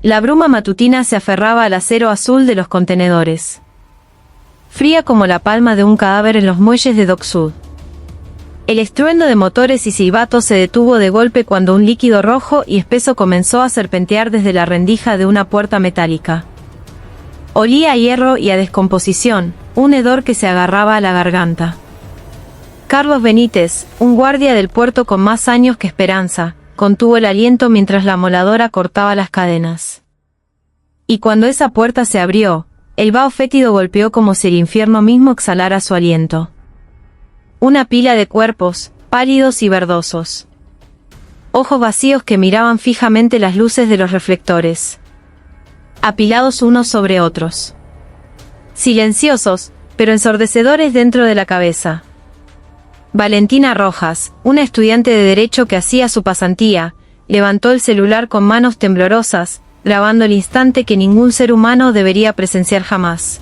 La bruma matutina se aferraba al acero azul de los contenedores, fría como la palma de un cadáver en los muelles de Dock Sud. El estruendo de motores y silbatos se detuvo de golpe cuando un líquido rojo y espeso comenzó a serpentear desde la rendija de una puerta metálica. Olía a hierro y a descomposición, un hedor que se agarraba a la garganta. Carlos Benítez, un guardia del puerto con más años que Esperanza, contuvo el aliento mientras la amoladora cortaba las cadenas. Y cuando esa puerta se abrió, el vaho fétido golpeó como si el infierno mismo exhalara su aliento. Una pila de cuerpos, pálidos y verdosos. Ojos vacíos que miraban fijamente las luces de los reflectores, apilados unos sobre otros. Silenciosos, pero ensordecedores dentro de la cabeza. Valentina Rojas, una estudiante de Derecho que hacía su pasantía, levantó el celular con manos temblorosas, grabando el instante que ningún ser humano debería presenciar jamás.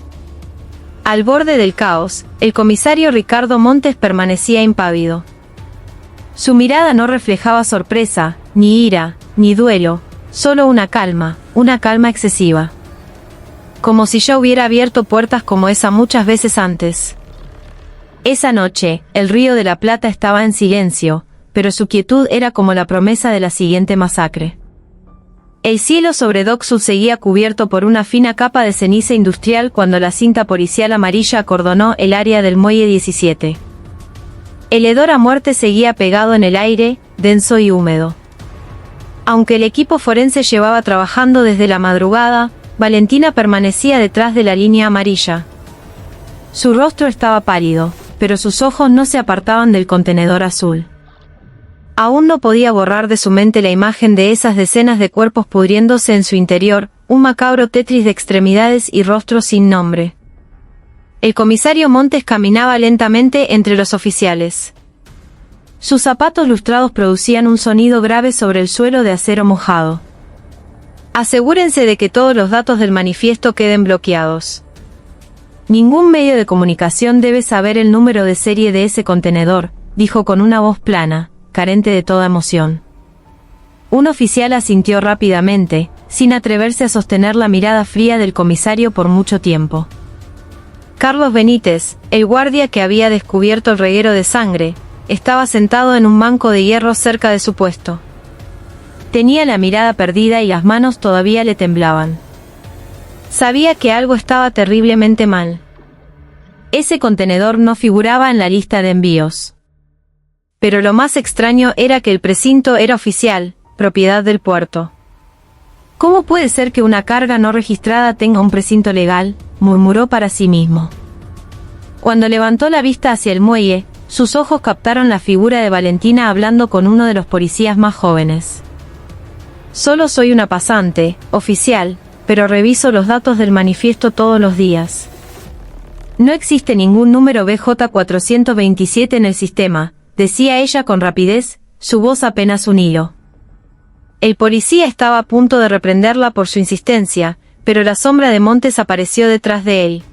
Al borde del caos, el comisario Ricardo Montes permanecía impávido. Su mirada no reflejaba sorpresa, ni ira, ni duelo, solo una calma excesiva. Como si ya hubiera abierto puertas como esa muchas veces antes. Esa noche, el Río de la Plata estaba en silencio, pero su quietud era como la promesa de la siguiente masacre. El cielo sobre Dock Sud seguía cubierto por una fina capa de ceniza industrial cuando la cinta policial amarilla acordonó el área del muelle 17. El hedor a muerte seguía pegado en el aire, denso y húmedo. Aunque el equipo forense llevaba trabajando desde la madrugada, Valentina permanecía detrás de la línea amarilla. Su rostro estaba pálido, pero sus ojos no se apartaban del contenedor azul. Aún no podía borrar de su mente la imagen de esas decenas de cuerpos pudriéndose en su interior, un macabro tetris de extremidades y rostros sin nombre. El comisario Montes caminaba lentamente entre los oficiales. Sus zapatos lustrados producían un sonido grave sobre el suelo de acero mojado. Asegúrense de que todos los datos del manifiesto queden bloqueados. Ningún medio de comunicación debe saber el número de serie de ese contenedor, dijo con una voz plana, carente de toda emoción. Un oficial asintió rápidamente, sin atreverse a sostener la mirada fría del comisario por mucho tiempo. Carlos Benítez, el guardia que había descubierto el reguero de sangre, estaba sentado en un banco de hierro cerca de su puesto. Tenía la mirada perdida y las manos todavía le temblaban. Sabía que algo estaba terriblemente mal. Ese contenedor no figuraba en la lista de envíos. Pero lo más extraño era que el precinto era oficial, propiedad del puerto. ¿Cómo puede ser que una carga no registrada tenga un precinto legal?, murmuró para sí mismo. Cuando levantó la vista hacia el muelle, sus ojos captaron la figura de Valentina hablando con uno de los policías más jóvenes. Solo soy una pasante, oficial, pero reviso los datos del manifiesto todos los días. No existe ningún número BJ427 en el sistema, decía ella con rapidez, su voz apenas un hilo. El policía estaba a punto de reprenderla por su insistencia, pero la sombra de Montes apareció detrás de él.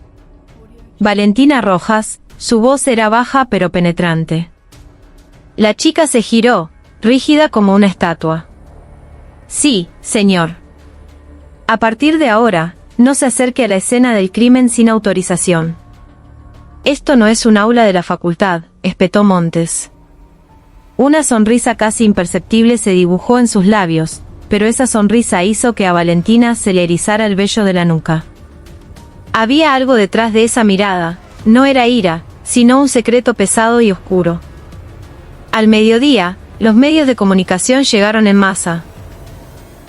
Valentina Rojas, su voz era baja pero penetrante. La chica se giró, rígida como una estatua. Sí, señor. A partir de ahora, no se acerque a la escena del crimen sin autorización. Esto no es un aula de la facultad, espetó Montes. Una sonrisa casi imperceptible se dibujó en sus labios, pero esa sonrisa hizo que a Valentina se le erizara el vello de la nuca. Había algo detrás de esa mirada, no era ira, sino un secreto pesado y oscuro. Al mediodía, los medios de comunicación llegaron en masa.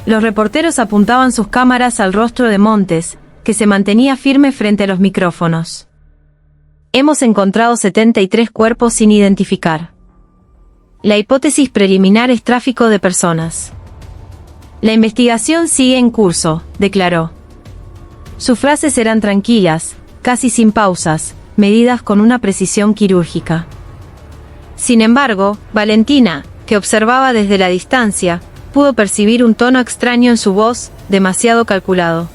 Los reporteros apuntaban sus cámaras al rostro de Montes, que se mantenía firme frente a los micrófonos. Hemos encontrado 73 cuerpos sin identificar. La hipótesis preliminar es tráfico de personas. La investigación sigue en curso, declaró. Sus frases eran tranquilas, casi sin pausas, medidas con una precisión quirúrgica. Sin embargo, Valentina, que observaba desde la distancia, pudo percibir un tono extraño en su voz, demasiado calculado.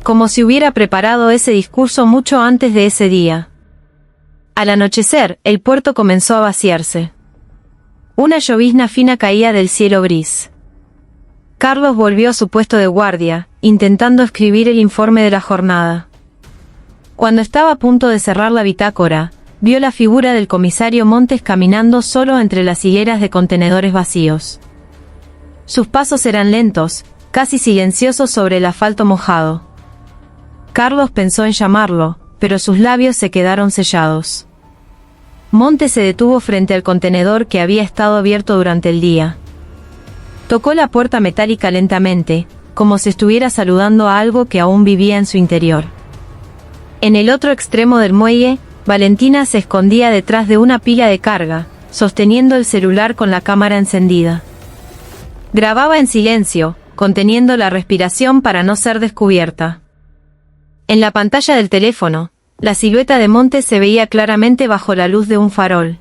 Como si hubiera preparado ese discurso mucho antes de ese día. Al anochecer, el puerto comenzó a vaciarse. Una llovizna fina caía del cielo gris. Carlos volvió a su puesto de guardia, intentando escribir el informe de la jornada. Cuando estaba a punto de cerrar la bitácora, vio la figura del comisario Montes caminando solo entre las hileras de contenedores vacíos. Sus pasos eran lentos, casi silenciosos sobre el asfalto mojado. Carlos pensó en llamarlo, pero sus labios se quedaron sellados. Montes se detuvo frente al contenedor que había estado abierto durante el día. Tocó la puerta metálica lentamente, como si estuviera saludando a algo que aún vivía en su interior. En el otro extremo del muelle, Valentina se escondía detrás de una pila de carga, sosteniendo el celular con la cámara encendida. Grababa en silencio, conteniendo la respiración para no ser descubierta. En la pantalla del teléfono, la silueta de Montes se veía claramente bajo la luz de un farol.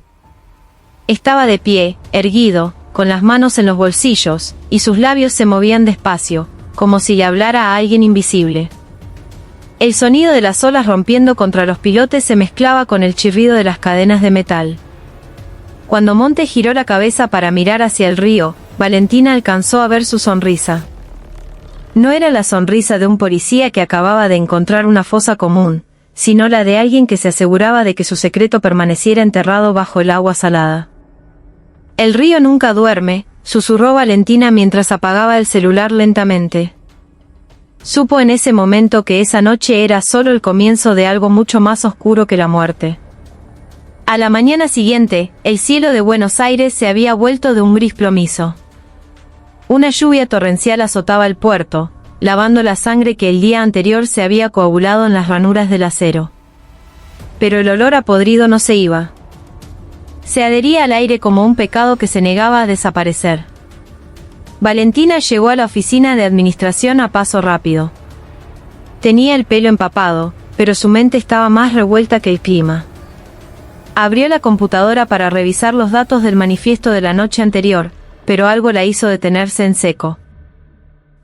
Estaba de pie, erguido, con las manos en los bolsillos, y sus labios se movían despacio, como si le hablara a alguien invisible. El sonido de las olas rompiendo contra los pilotes se mezclaba con el chirrido de las cadenas de metal. Cuando Montes giró la cabeza para mirar hacia el río, Valentina alcanzó a ver su sonrisa. No era la sonrisa de un policía que acababa de encontrar una fosa común, sino la de alguien que se aseguraba de que su secreto permaneciera enterrado bajo el agua salada. «El río nunca duerme», susurró Valentina mientras apagaba el celular lentamente. Supo en ese momento que esa noche era solo el comienzo de algo mucho más oscuro que la muerte. A la mañana siguiente, el cielo de Buenos Aires se había vuelto de un gris plomizo. Una lluvia torrencial azotaba el puerto, lavando la sangre que el día anterior se había coagulado en las ranuras del acero. Pero el olor a podrido no se iba. Se adhería al aire como un pecado que se negaba a desaparecer. Valentina llegó a la oficina de administración a paso rápido. Tenía el pelo empapado, pero su mente estaba más revuelta que el clima. Abrió la computadora para revisar los datos del manifiesto de la noche anterior, pero algo la hizo detenerse en seco.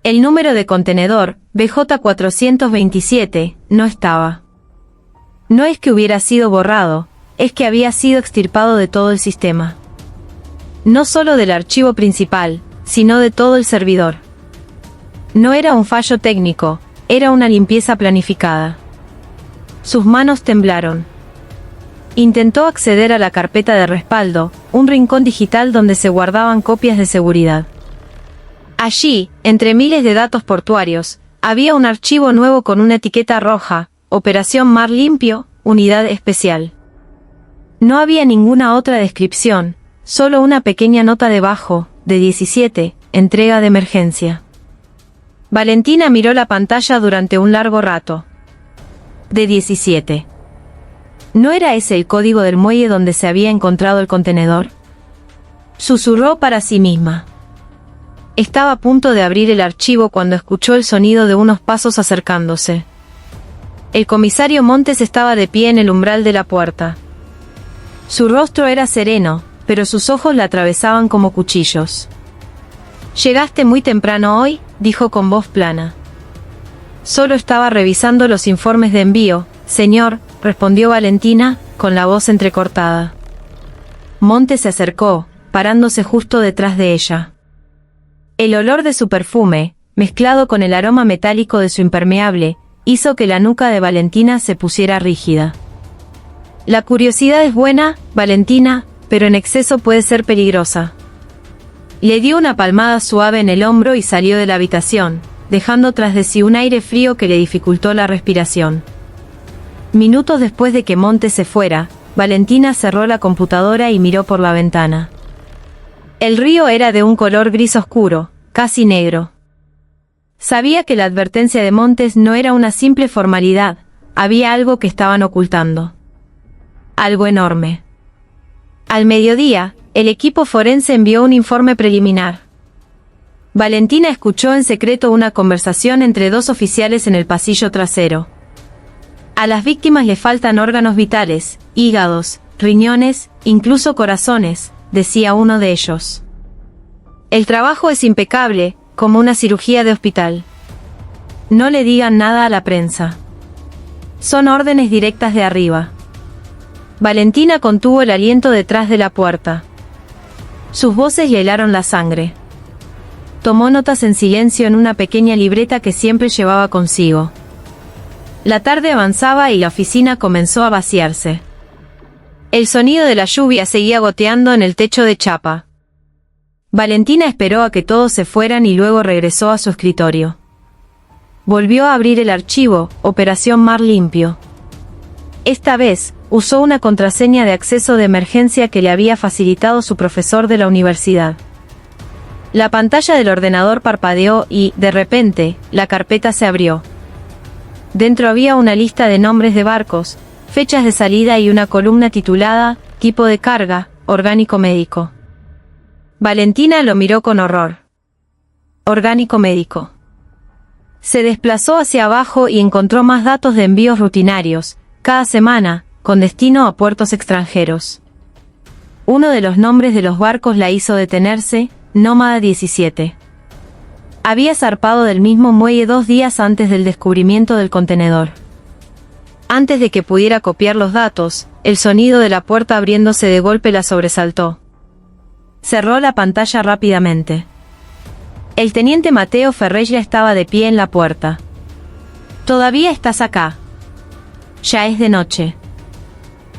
El número de contenedor, BJ427, no estaba. No es que hubiera sido borrado, es que había sido extirpado de todo el sistema. No solo del archivo principal, sino de todo el servidor. No era un fallo técnico, era una limpieza planificada. Sus manos temblaron. Intentó acceder a la carpeta de respaldo, un rincón digital donde se guardaban copias de seguridad. Allí, entre miles de datos portuarios, había un archivo nuevo con una etiqueta roja, Operación Mar Limpio, Unidad Especial. No había ninguna otra descripción, solo una pequeña nota debajo, de 17, entrega de emergencia. Valentina miró la pantalla durante un largo rato. De 17. ¿No era ese el código del muelle donde se había encontrado el contenedor? Susurró para sí misma. Estaba a punto de abrir el archivo cuando escuchó el sonido de unos pasos acercándose. El comisario Montes estaba de pie en el umbral de la puerta. Su rostro era sereno, pero sus ojos la atravesaban como cuchillos. «Llegaste muy temprano hoy», dijo con voz plana. «Solo estaba revisando los informes de envío, señor», respondió Valentina, con la voz entrecortada. Montes se acercó, parándose justo detrás de ella. El olor de su perfume, mezclado con el aroma metálico de su impermeable, hizo que la nuca de Valentina se pusiera rígida. «La curiosidad es buena, Valentina, pero en exceso puede ser peligrosa». Le dio una palmada suave en el hombro y salió de la habitación, dejando tras de sí un aire frío que le dificultó la respiración. Minutos después de que Montes se fuera, Valentina cerró la computadora y miró por la ventana. El río era de un color gris oscuro, casi negro. Sabía que la advertencia de Montes no era una simple formalidad, había algo que estaban ocultando. Algo enorme. Al mediodía, el equipo forense envió un informe preliminar. Valentina escuchó en secreto una conversación entre dos oficiales en el pasillo trasero. A las víctimas le faltan órganos vitales, hígados, riñones, incluso corazones, decía uno de ellos. El trabajo es impecable, como una cirugía de hospital. No le digan nada a la prensa. Son órdenes directas de arriba. Valentina contuvo el aliento detrás de la puerta. Sus voces le helaron la sangre. tomó notas en silencio en una pequeña libreta que siempre llevaba consigo. La tarde avanzaba y la oficina comenzó a vaciarse. El sonido de la lluvia seguía goteando en el techo de chapa. Valentina esperó a que todos se fueran y luego regresó a su escritorio. Volvió a abrir el archivo, Operación Mar Limpio. Esta vez, usó una contraseña de acceso de emergencia que le había facilitado su profesor de la universidad. La pantalla del ordenador parpadeó y, de repente, la carpeta se abrió. Dentro había una lista de nombres de barcos, fechas de salida y una columna titulada Tipo de carga, orgánico médico. Valentina lo miró con horror. Orgánico médico. Se desplazó hacia abajo y encontró más datos de envíos rutinarios, cada semana, con destino a puertos extranjeros. Uno de los nombres de los barcos la hizo detenerse, Nómada 17. Había zarpado del mismo muelle 2 días antes del descubrimiento del contenedor. Antes de que pudiera copiar los datos, el sonido de la puerta abriéndose de golpe la sobresaltó. Cerró la pantalla rápidamente. El teniente Mateo Ferreira estaba de pie en la puerta. «¿Todavía estás acá?» «Ya es de noche».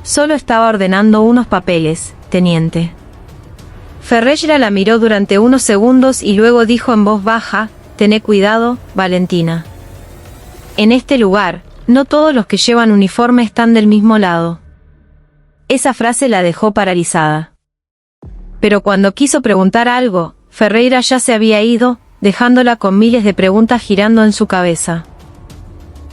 «Solo estaba ordenando unos papeles, teniente». Ferreira la miró durante unos segundos y luego dijo en voz baja: «Tené cuidado, Valentina. En este lugar, no todos los que llevan uniforme están del mismo lado». Esa frase la dejó paralizada. Pero cuando quiso preguntar algo, Ferreira ya se había ido, dejándola con miles de preguntas girando en su cabeza.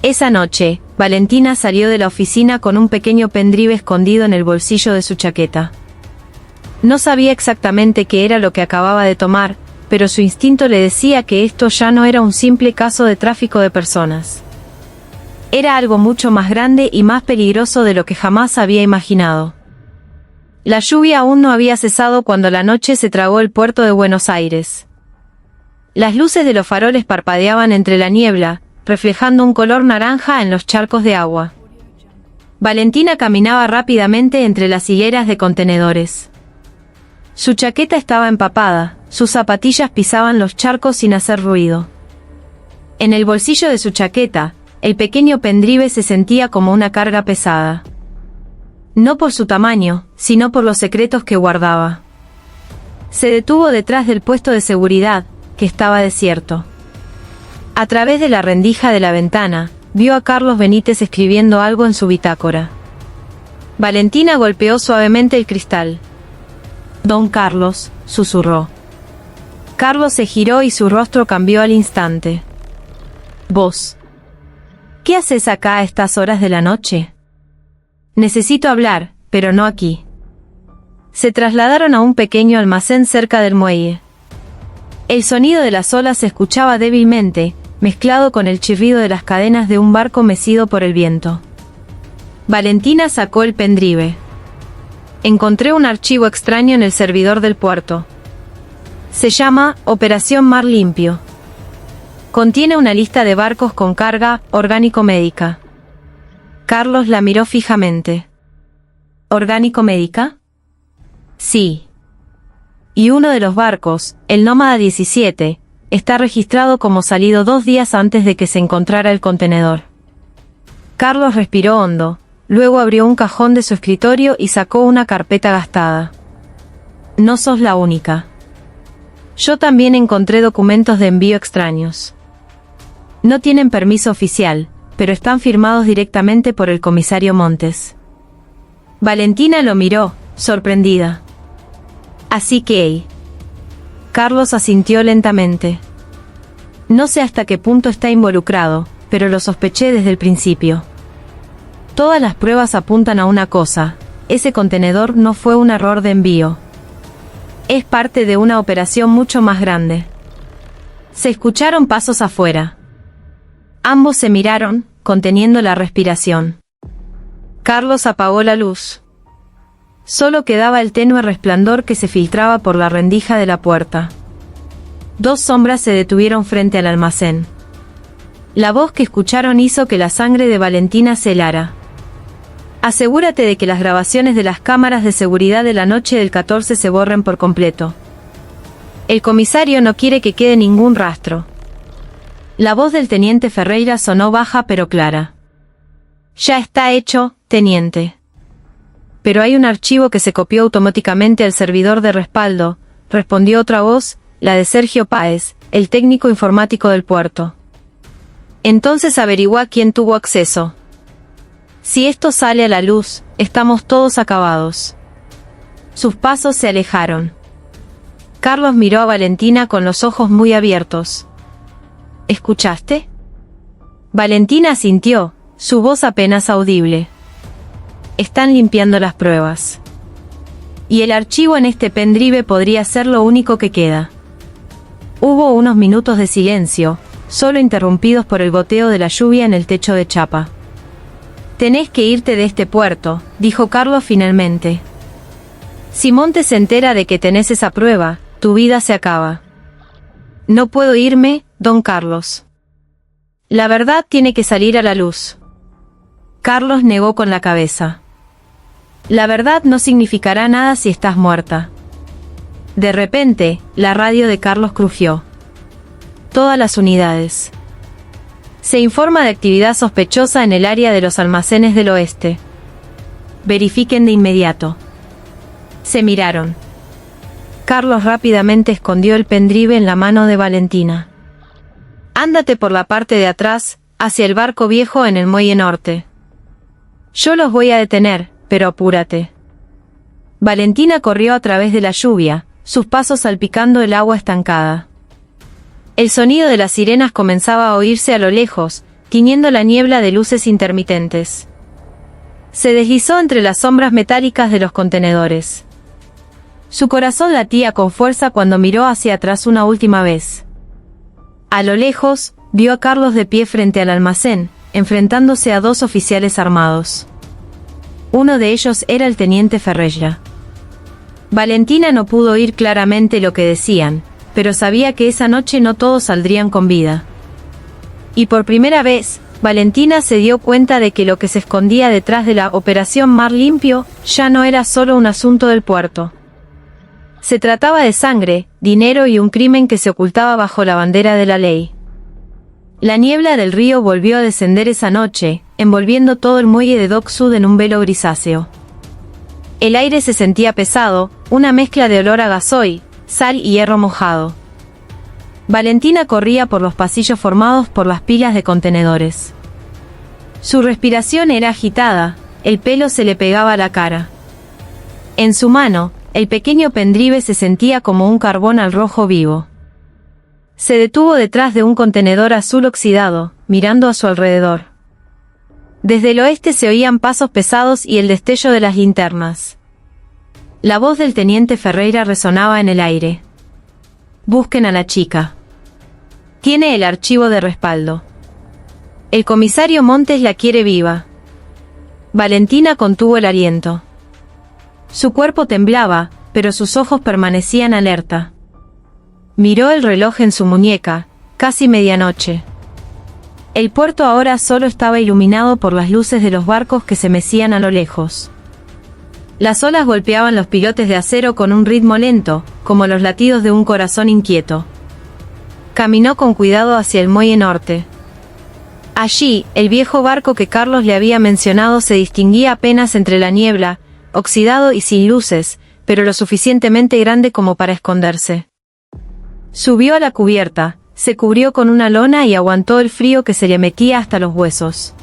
Esa noche, Valentina salió de la oficina con un pequeño pendrive escondido en el bolsillo de su chaqueta. No sabía exactamente qué era lo que acababa de tomar, pero su instinto le decía que esto ya no era un simple caso de tráfico de personas. Era algo mucho más grande y más peligroso de lo que jamás había imaginado. La lluvia aún no había cesado cuando la noche se tragó el puerto de Buenos Aires. Las luces de los faroles parpadeaban entre la niebla, reflejando un color naranja en los charcos de agua. Valentina caminaba rápidamente entre las hileras de contenedores. Su chaqueta estaba empapada, sus zapatillas pisaban los charcos sin hacer ruido. En el bolsillo de su chaqueta, el pequeño pendrive se sentía como una carga pesada. No por su tamaño, sino por los secretos que guardaba. Se detuvo detrás del puesto de seguridad, que estaba desierto. A través de la rendija de la ventana, vio a Carlos Benítez escribiendo algo en su bitácora. Valentina golpeó suavemente el cristal. «Don Carlos», susurró. Carlos se giró y su rostro cambió al instante. «¿Vos? ¿Qué haces acá a estas horas de la noche?» «Necesito hablar, pero no aquí». Se trasladaron a un pequeño almacén cerca del muelle. El sonido de las olas se escuchaba débilmente, mezclado con el chirrido de las cadenas de un barco mecido por el viento. Valentina sacó el pendrive. «Encontré un archivo extraño en el servidor del puerto. Se llama Operación Mar Limpio. Contiene una lista de barcos con carga orgánico-médica». Carlos la miró fijamente. «¿Orgánico-médica?» «Sí. Y uno de los barcos, el Nómada 17, está registrado como salido 2 días antes de que se encontrara el contenedor». Carlos respiró hondo, luego abrió un cajón de su escritorio y sacó una carpeta gastada. «No sos la única. Yo también encontré documentos de envío extraños. No tienen permiso oficial, pero están firmados directamente por el comisario Montes». Valentina lo miró, sorprendida. «Así que...» Carlos asintió lentamente. «No sé hasta qué punto está involucrado, pero lo sospeché desde el principio. Todas las pruebas apuntan a una cosa: ese contenedor no fue un error de envío. Es parte de una operación mucho más grande». Se escucharon pasos afuera. Ambos se miraron, conteniendo la respiración. Carlos apagó la luz. Solo quedaba el tenue resplandor que se filtraba por la rendija de la puerta. 2 sombras se detuvieron frente al almacén. La voz que escucharon hizo que la sangre de Valentina se helara. «Asegúrate de que las grabaciones de las cámaras de seguridad de la noche del 14 se borren por completo». El comisario no quiere que quede ningún rastro. La voz del teniente Ferreira sonó baja pero clara. Ya está hecho, teniente. Pero hay un archivo que se copió automáticamente al servidor de respaldo, respondió otra voz, la de Sergio Páez, el técnico informático del puerto. Entonces averigua quién tuvo acceso. Si esto sale a la luz, estamos todos acabados. Sus pasos se alejaron. Carlos miró a Valentina con los ojos muy abiertos. ¿Escuchaste? Valentina asintió, su voz apenas audible. Están limpiando las pruebas. Y el archivo en este pendrive podría ser lo único que queda. Hubo unos minutos de silencio, solo interrumpidos por el goteo de la lluvia en el techo de chapa. Tenés que irte de este puerto, dijo Carlos finalmente. Si Montes se entera de que tenés esa prueba, tu vida se acaba. No puedo irme, don Carlos. La verdad tiene que salir a la luz. Carlos negó con la cabeza. La verdad no significará nada si estás muerta. De repente, la radio de Carlos crujió. Todas las unidades. Se informa de actividad sospechosa en el área de los almacenes del oeste. Verifiquen de inmediato. Se miraron. Carlos rápidamente escondió el pendrive en la mano de Valentina. Ándate por la parte de atrás, hacia el barco viejo en el muelle norte. Yo los voy a detener, pero apúrate. Valentina corrió a través de la lluvia, sus pasos salpicando el agua estancada. El sonido de las sirenas comenzaba a oírse a lo lejos, tiñendo la niebla de luces intermitentes. Se deslizó entre las sombras metálicas de los contenedores. Su corazón latía con fuerza cuando miró hacia atrás una última vez. A lo lejos, vio a Carlos de pie frente al almacén, enfrentándose a dos oficiales armados. Uno de ellos era el teniente Ferreira. Valentina no pudo oír claramente lo que decían, pero sabía que esa noche no todos saldrían con vida. Y por primera vez, Valentina se dio cuenta de que lo que se escondía detrás de la Operación Mar Limpio ya no era solo un asunto del puerto. Se trataba de sangre, dinero y un crimen que se ocultaba bajo la bandera de la ley. La niebla del río volvió a descender esa noche, envolviendo todo el muelle de Dock Sud en un velo grisáceo. El aire se sentía pesado, una mezcla de olor a gasoil, sal y hierro mojado. Valentina corría por los pasillos formados por las pilas de contenedores. Su respiración era agitada, el pelo se le pegaba a la cara. En su mano, el pequeño pendrive se sentía como un carbón al rojo vivo. Se detuvo detrás de un contenedor azul oxidado, mirando a su alrededor. Desde el oeste se oían pasos pesados y el destello de las linternas. La voz del teniente Ferreira resonaba en el aire. Busquen a la chica. Tiene el archivo de respaldo. El comisario Montes la quiere viva. Valentina contuvo el aliento. Su cuerpo temblaba, pero sus ojos permanecían alerta. Miró el reloj en su muñeca, casi medianoche. El puerto ahora solo estaba iluminado por las luces de los barcos que se mecían a lo lejos. Las olas golpeaban los pilotes de acero con un ritmo lento, como los latidos de un corazón inquieto. Caminó con cuidado hacia el muelle norte. Allí, el viejo barco que Carlos le había mencionado se distinguía apenas entre la niebla, oxidado y sin luces, pero lo suficientemente grande como para esconderse. Subió a la cubierta, se cubrió con una lona y aguantó el frío que se le metía hasta los huesos.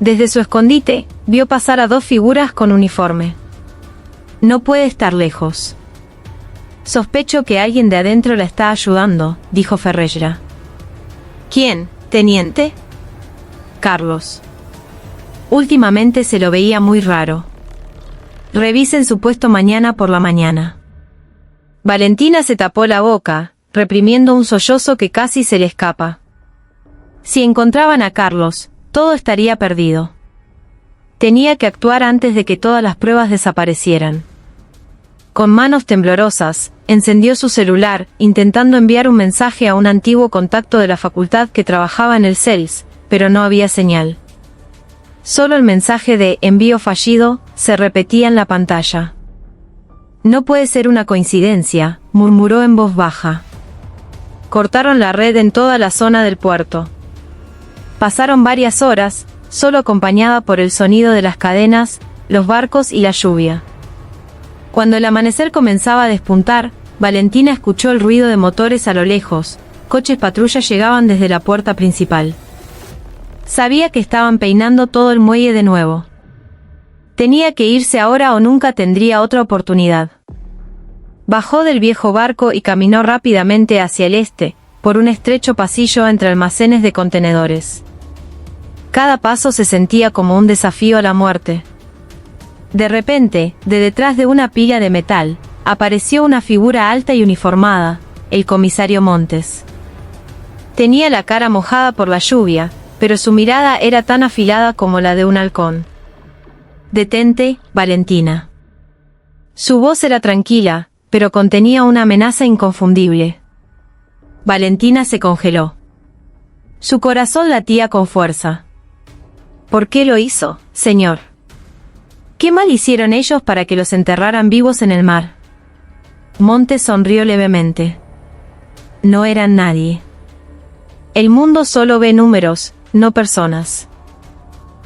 Desde su escondite, vio pasar a dos figuras con uniforme. No puede estar lejos. Sospecho que alguien de adentro la está ayudando, dijo Ferreira. ¿Quién, teniente? Carlos. Últimamente se lo veía muy raro. Revisen su puesto mañana por la mañana. Valentina se tapó la boca, reprimiendo un sollozo que casi se le escapa. Si encontraban a Carlos, todo estaría perdido. Tenía que actuar antes de que todas las pruebas desaparecieran. Con manos temblorosas, encendió su celular, intentando enviar un mensaje a un antiguo contacto de la facultad que trabajaba en el CELS, pero no había señal. Solo el mensaje de envío fallido se repetía en la pantalla. No puede ser una coincidencia, murmuró en voz baja. Cortaron la red en toda la zona del puerto. Pasaron varias horas, solo acompañada por el sonido de las cadenas, los barcos y la lluvia. Cuando el amanecer comenzaba a despuntar, Valentina escuchó el ruido de motores a lo lejos. Coches patrulla llegaban desde la puerta principal. Sabía que estaban peinando todo el muelle de nuevo. Tenía que irse ahora o nunca tendría otra oportunidad. Bajó del viejo barco y caminó rápidamente hacia el este, por un estrecho pasillo entre almacenes de contenedores. Cada paso se sentía como un desafío a la muerte. De repente, de detrás de una pila de metal, apareció una figura alta y uniformada, el comisario Montes. Tenía la cara mojada por la lluvia, pero su mirada era tan afilada como la de un halcón. «Detente, Valentina». Su voz era tranquila, pero contenía una amenaza inconfundible. Valentina se congeló. Su corazón latía con fuerza. «¿Por qué lo hizo, señor? ¿Qué mal hicieron ellos para que los enterraran vivos en el mar?» Montes sonrió levemente. «No eran nadie. El mundo solo ve números, no personas.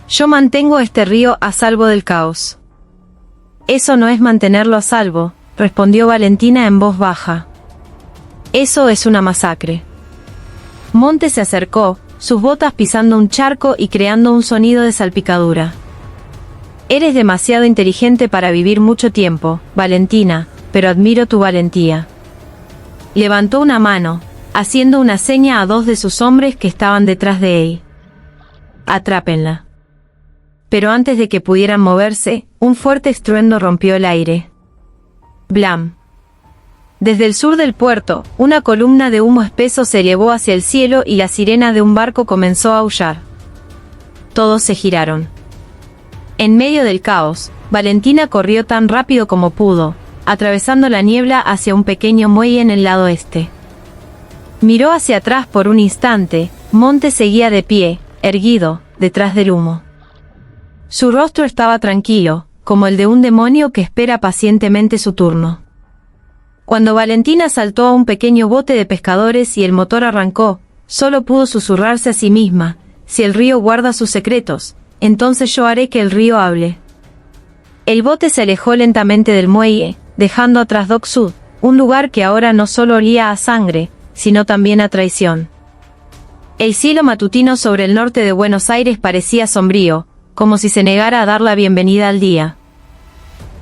Yo mantengo este río a salvo del caos». «Eso no es mantenerlo a salvo», respondió Valentina en voz baja. «Eso es una masacre». Montes se acercó, sus botas pisando un charco y creando un sonido de salpicadura. «Eres demasiado inteligente para vivir mucho tiempo, Valentina, pero admiro tu valentía». Levantó una mano, haciendo una seña a dos de sus hombres que estaban detrás de él. «Atrápenla». Pero antes de que pudieran moverse, un fuerte estruendo rompió el aire. Blam. Desde el sur del puerto, una columna de humo espeso se elevó hacia el cielo y la sirena de un barco comenzó a aullar. Todos se giraron. En medio del caos, Valentina corrió tan rápido como pudo, atravesando la niebla hacia un pequeño muelle en el lado este. Miró hacia atrás por un instante. Montes seguía de pie, erguido, detrás del humo. Su rostro estaba tranquilo, como el de un demonio que espera pacientemente su turno. Cuando Valentina saltó a un pequeño bote de pescadores y el motor arrancó, solo pudo susurrarse a sí misma: «Si el río guarda sus secretos, entonces yo haré que el río hable». El bote se alejó lentamente del muelle, dejando atrás Dock Sud, un lugar que ahora no solo olía a sangre, sino también a traición. El cielo matutino sobre el norte de Buenos Aires parecía sombrío, como si se negara a dar la bienvenida al día.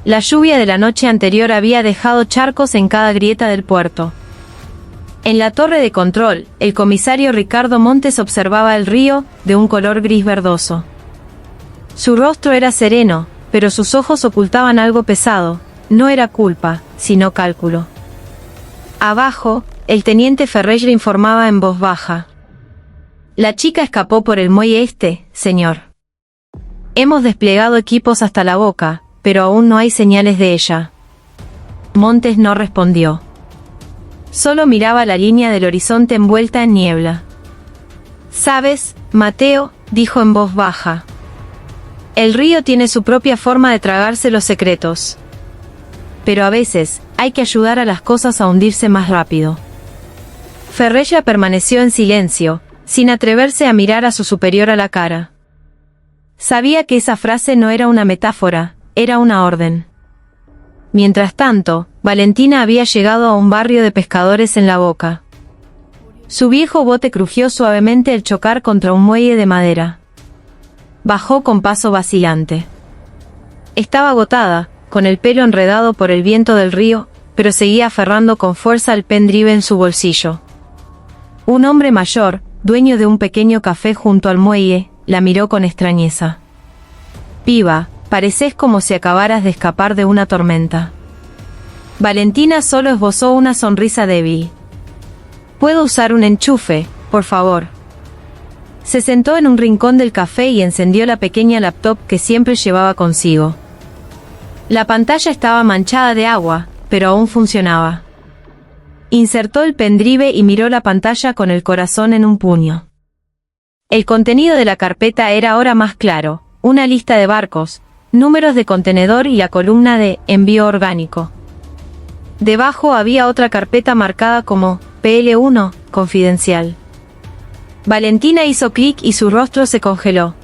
La lluvia de la noche anterior había dejado charcos en cada grieta del puerto. En la torre de control, el comisario Ricardo Montes observaba el río, de un color gris verdoso. Su rostro era sereno, pero sus ojos ocultaban algo pesado. No era culpa, sino cálculo. Abajo, el teniente Ferreira informaba en voz baja. «La chica escapó por el muelle este, señor. Hemos desplegado equipos hasta la boca, pero aún no hay señales de ella». Montes no respondió. Solo miraba la línea del horizonte envuelta en niebla. «¿Sabes, Mateo?», dijo en voz baja. «El río tiene su propia forma de tragarse los secretos. Pero a veces, hay que ayudar a las cosas a hundirse más rápido». Ferreira permaneció en silencio, sin atreverse a mirar a su superior a la cara. Sabía que esa frase no era una metáfora, era una orden. Mientras tanto, Valentina había llegado a un barrio de pescadores en la boca. Su viejo bote crujió suavemente al chocar contra un muelle de madera. Bajó con paso vacilante. Estaba agotada, con el pelo enredado por el viento del río, pero seguía aferrando con fuerza el pendrive en su bolsillo. Un hombre mayor, dueño de un pequeño café junto al muelle, la miró con extrañeza. «Piba, pareces como si acabaras de escapar de una tormenta». Valentina solo esbozó una sonrisa débil. «¿Puedo usar un enchufe, por favor?». Se sentó en un rincón del café y encendió la pequeña laptop que siempre llevaba consigo. La pantalla estaba manchada de agua, pero aún funcionaba. Insertó el pendrive y miró la pantalla con el corazón en un puño. El contenido de la carpeta era ahora más claro: una lista de barcos, números de contenedor y la columna de envío orgánico. Debajo había otra carpeta marcada como PL1, confidencial. Valentina hizo clic y su rostro se congeló.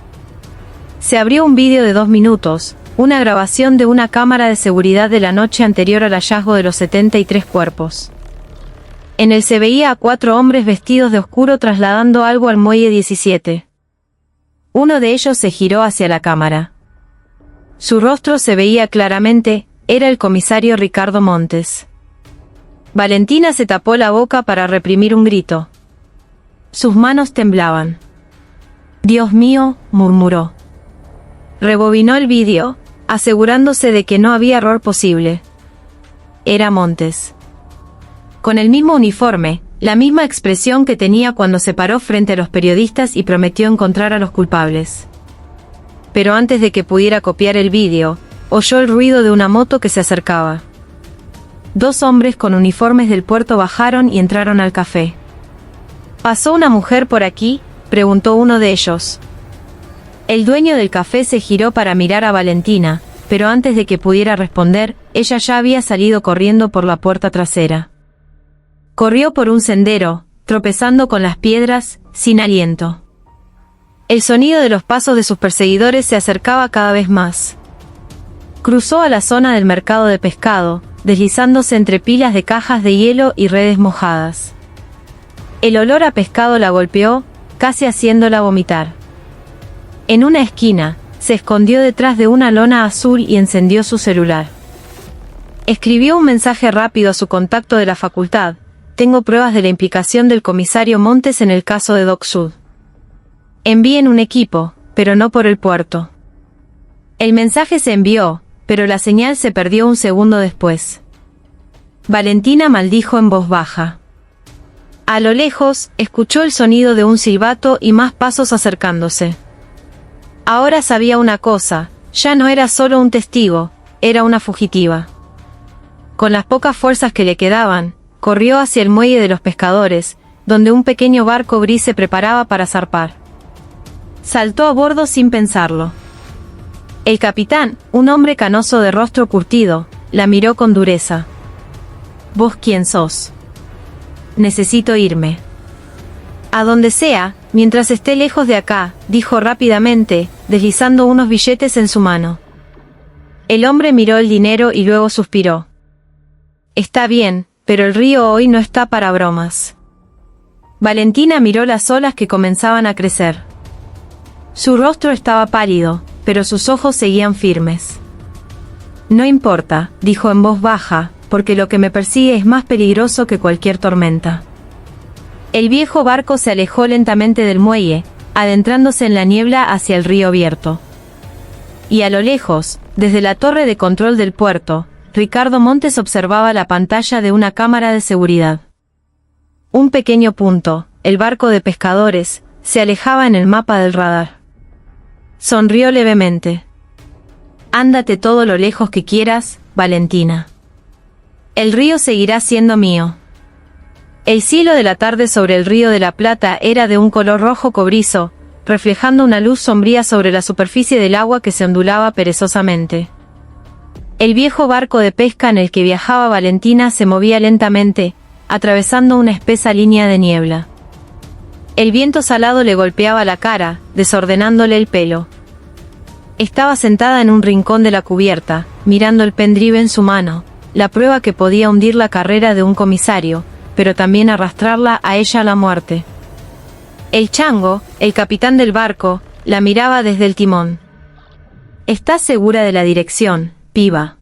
Se abrió un vídeo de 2 minutos, una grabación de una cámara de seguridad de la noche anterior al hallazgo de los 73 cuerpos. En él se veía a 4 hombres vestidos de oscuro trasladando algo al muelle 17. Uno de ellos se giró hacia la cámara. Su rostro se veía claramente, era el comisario Ricardo Montes. Valentina se tapó la boca para reprimir un grito. Sus manos temblaban. «Dios mío», murmuró. Rebobinó el vídeo, asegurándose de que no había error posible. Era Montes. Con el mismo uniforme, la misma expresión que tenía cuando se paró frente a los periodistas y prometió encontrar a los culpables. Pero antes de que pudiera copiar el vídeo, oyó el ruido de una moto que se acercaba. 2 hombres con uniformes del puerto bajaron y entraron al café. ¿Pasó una mujer por aquí?, preguntó uno de ellos. El dueño del café se giró para mirar a Valentina, pero antes de que pudiera responder, ella ya había salido corriendo por la puerta trasera. Corrió por un sendero, tropezando con las piedras, sin aliento. El sonido de los pasos de sus perseguidores se acercaba cada vez más. Cruzó a la zona del mercado de pescado, deslizándose entre pilas de cajas de hielo y redes mojadas. El olor a pescado la golpeó, casi haciéndola vomitar. En una esquina, se escondió detrás de una lona azul y encendió su celular. Escribió un mensaje rápido a su contacto de la facultad: «Tengo pruebas de la implicación del comisario Montes en el caso de Dock Sud. Envíen un equipo, pero no por el puerto». El mensaje se envió, pero la señal se perdió un segundo después. Valentina maldijo en voz baja. A lo lejos, escuchó el sonido de un silbato y más pasos acercándose. Ahora sabía una cosa, ya no era solo un testigo, era una fugitiva. Con las pocas fuerzas que le quedaban, corrió hacia el muelle de los pescadores, donde un pequeño barco gris se preparaba para zarpar. Saltó a bordo sin pensarlo. El capitán, un hombre canoso de rostro curtido, la miró con dureza. «¿Vos quién sos?» «Necesito irme». «A donde sea, mientras esté lejos de acá», dijo rápidamente, deslizando unos billetes en su mano. El hombre miró el dinero y luego suspiró. «Está bien, pero el río hoy no está para bromas». Valentina miró las olas que comenzaban a crecer. Su rostro estaba pálido, pero sus ojos seguían firmes. «No importa», dijo en voz baja, «porque lo que me persigue es más peligroso que cualquier tormenta». El viejo barco se alejó lentamente del muelle, adentrándose en la niebla hacia el río abierto. Y a lo lejos, desde la torre de control del puerto, Ricardo Montes observaba la pantalla de una cámara de seguridad. Un pequeño punto, el barco de pescadores, se alejaba en el mapa del radar. Sonrió levemente. «Ándate todo lo lejos que quieras, Valentina. El río seguirá siendo mío». El cielo de la tarde sobre el río de la Plata era de un color rojo cobrizo, reflejando una luz sombría sobre la superficie del agua que se ondulaba perezosamente. El viejo barco de pesca en el que viajaba Valentina se movía lentamente, atravesando una espesa línea de niebla. El viento salado le golpeaba la cara, desordenándole el pelo. Estaba sentada en un rincón de la cubierta, mirando el pendrive en su mano, la prueba que podía hundir la carrera de un comisario, pero también arrastrarla a ella a la muerte. El chango, el capitán del barco, la miraba desde el timón. «¿Estás segura de la dirección, piba?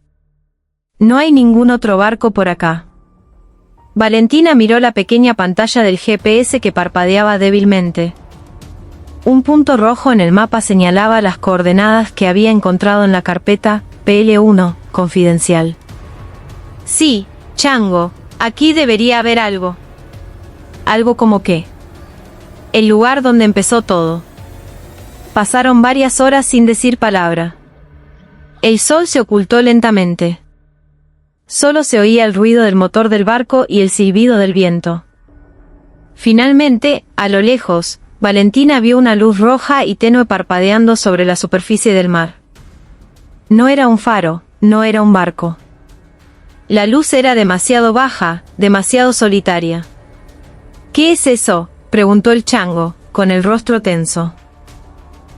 No hay ningún otro barco por acá». Valentina miró la pequeña pantalla del GPS que parpadeaba débilmente. Un punto rojo en el mapa señalaba las coordenadas que había encontrado en la carpeta PL1, confidencial. «Sí, chango, aquí debería haber algo». «¿Algo como qué?» «El lugar donde empezó todo». Pasaron varias horas sin decir palabra. El sol se ocultó lentamente. Solo se oía el ruido del motor del barco y el silbido del viento. Finalmente, a lo lejos, Valentina vio una luz roja y tenue parpadeando sobre la superficie del mar. No era un faro, no era un barco. La luz era demasiado baja, demasiado solitaria. ¿Qué es eso?, preguntó el chango, con el rostro tenso.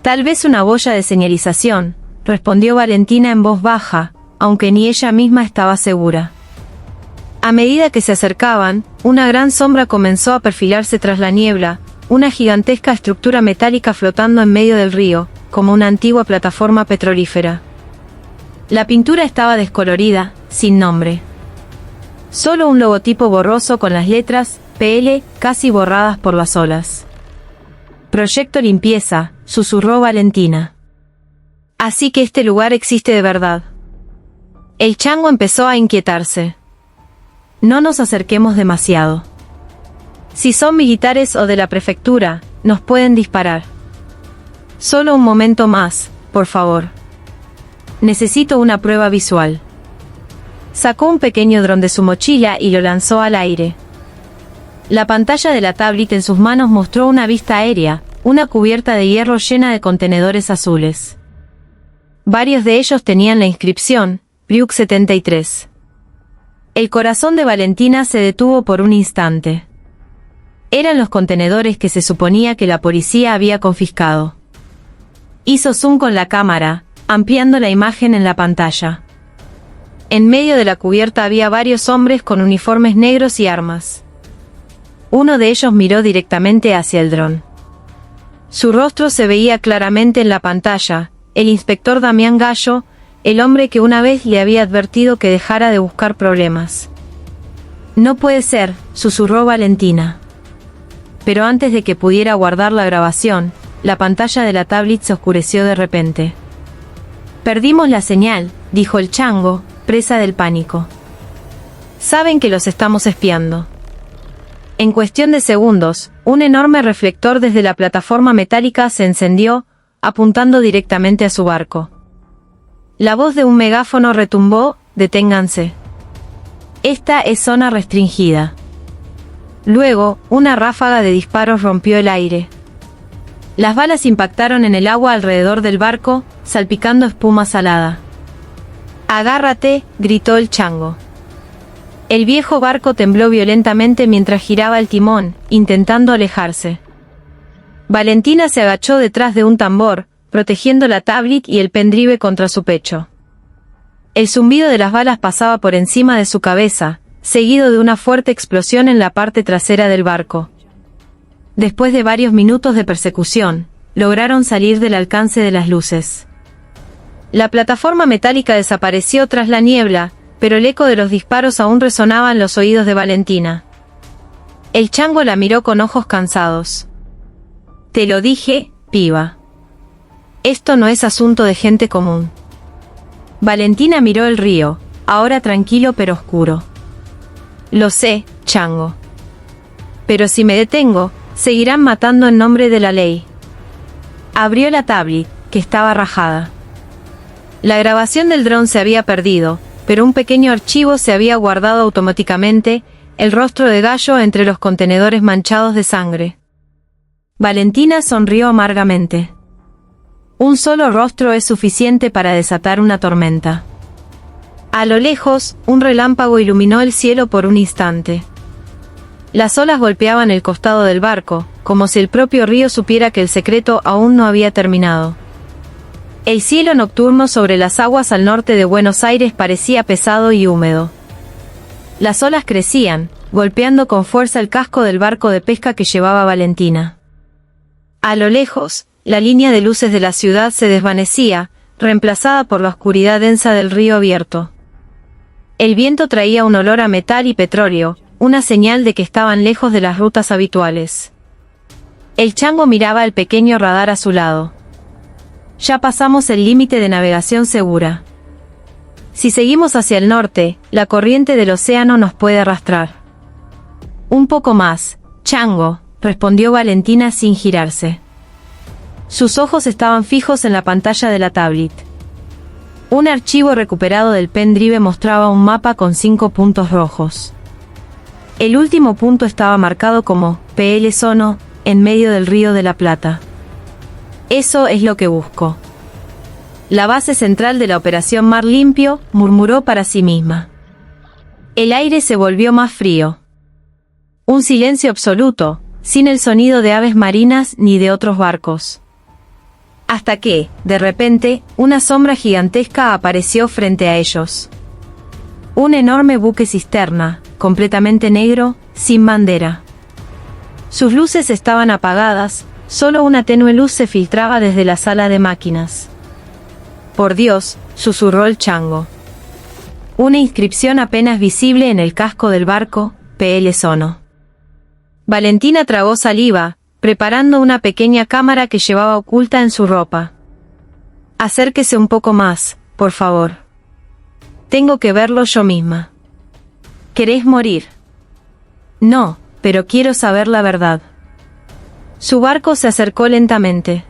Tal vez una boya de señalización, respondió Valentina en voz baja, aunque ni ella misma estaba segura. A medida que se acercaban, una gran sombra comenzó a perfilarse tras la niebla, una gigantesca estructura metálica flotando en medio del río, como una antigua plataforma petrolífera. La pintura estaba descolorida, sin nombre. Solo un logotipo borroso con las letras PL casi borradas por las olas. Proyecto Limpieza, susurró Valentina. Así que este lugar existe de verdad. El chango empezó a inquietarse. No nos acerquemos demasiado. Si son militares o de la prefectura, nos pueden disparar. Solo un momento más, por favor. Necesito una prueba visual. Sacó un pequeño dron de su mochila y lo lanzó al aire. La pantalla de la tablet en sus manos mostró una vista aérea, una cubierta de hierro llena de contenedores azules. Varios de ellos tenían la inscripción, Priuk 73. El corazón de Valentina se detuvo por un instante. Eran los contenedores que se suponía que la policía había confiscado. Hizo zoom con la cámara, ampliando la imagen en la pantalla. En medio de la cubierta había varios hombres con uniformes negros y armas. Uno de ellos miró directamente hacia el dron. Su rostro se veía claramente en la pantalla, el inspector Damián Gallo, el hombre que una vez le había advertido que dejara de buscar problemas. No puede ser, susurró Valentina. Pero antes de que pudiera guardar la grabación, la pantalla de la tablet se oscureció de repente. Perdimos la señal, dijo el chango, presa del pánico. Saben que los estamos espiando. En cuestión de segundos, un enorme reflector desde la plataforma metálica se encendió, apuntando directamente a su barco. La voz de un megáfono retumbó, deténganse. Esta es zona restringida. Luego, una ráfaga de disparos rompió el aire. Las balas impactaron en el agua alrededor del barco, salpicando espuma salada. «Agárrate», gritó el chango. El viejo barco tembló violentamente mientras giraba el timón, intentando alejarse. Valentina se agachó detrás de un tambor, protegiendo la tablet y el pendrive contra su pecho. El zumbido de las balas pasaba por encima de su cabeza, seguido de una fuerte explosión en la parte trasera del barco. Después de varios minutos de persecución, lograron salir del alcance de las luces. La plataforma metálica desapareció tras la niebla, pero el eco de los disparos aún resonaba en los oídos de Valentina. El chango la miró con ojos cansados. «Te lo dije, piba. Esto no es asunto de gente común». Valentina miró el río, ahora tranquilo pero oscuro. «Lo sé, chango. Pero si me detengo, seguirán matando en nombre de la ley». Abrió la tablet, que estaba rajada. La grabación del dron se había perdido, pero un pequeño archivo se había guardado automáticamente, el rostro de Gallo entre los contenedores manchados de sangre. Valentina sonrió amargamente. Un solo rostro es suficiente para desatar una tormenta. A lo lejos, un relámpago iluminó el cielo por un instante. Las olas golpeaban el costado del barco, como si el propio río supiera que el secreto aún no había terminado. El cielo nocturno sobre las aguas al norte de Buenos Aires parecía pesado y húmedo. Las olas crecían, golpeando con fuerza el casco del barco de pesca que llevaba Valentina. A lo lejos, la línea de luces de la ciudad se desvanecía, reemplazada por la oscuridad densa del río abierto. El viento traía un olor a metal y petróleo, una señal de que estaban lejos de las rutas habituales. El chango miraba el pequeño radar a su lado. Ya pasamos el límite de navegación segura. Si seguimos hacia el norte, la corriente del océano nos puede arrastrar. Un poco más, chango, respondió Valentina sin girarse. Sus ojos estaban fijos en la pantalla de la tablet. Un archivo recuperado del pendrive mostraba un mapa con 5 puntos rojos. El último punto estaba marcado como PL Sono, en medio del Río de la Plata. Eso es lo que busco. La base central de la Operación Mar Limpio, murmuró para sí misma. El aire se volvió más frío. Un silencio absoluto, sin el sonido de aves marinas ni de otros barcos. Hasta que, de repente, una sombra gigantesca apareció frente a ellos. Un enorme buque cisterna, completamente negro, sin bandera. Sus luces estaban apagadas, solo una tenue luz se filtraba desde la sala de máquinas. «Por Dios», susurró el chango. Una inscripción apenas visible en el casco del barco, P.L. Sono. Valentina tragó saliva, preparando una pequeña cámara que llevaba oculta en su ropa. «Acérquese un poco más, por favor. Tengo que verlo yo misma». «¿Querés morir?» «No, pero quiero saber la verdad». Su barco se acercó lentamente.